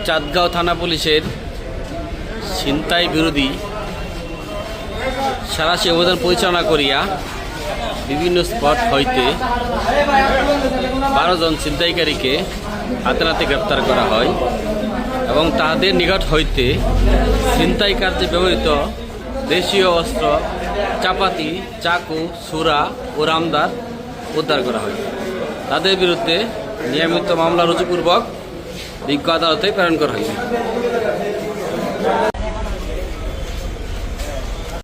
চাঁদগাঁও থানা পুলিশের ছিনতাই বিরোধী সাঁড়াশি অভিযান পরিচালনা করিয়া বিভিন্ন স্পট হইতে 12 জন ছিনতাইকারীকে হাতে নাতে গ্রেপ্তার করা হয় এবং তাদের নিকট হইতে ছিনতাই কার্যে ব্যবহৃত দেশীয় অস্ত্র চাপাতি, চাকু, ছুরা ও রামদার উদ্ধার করা হয়। তাদের বিরুদ্ধে নিয়মিত মামলা রুজুপূর্বক বিজ্ঞ আদালতে প্রেরণ করা হয়েছে।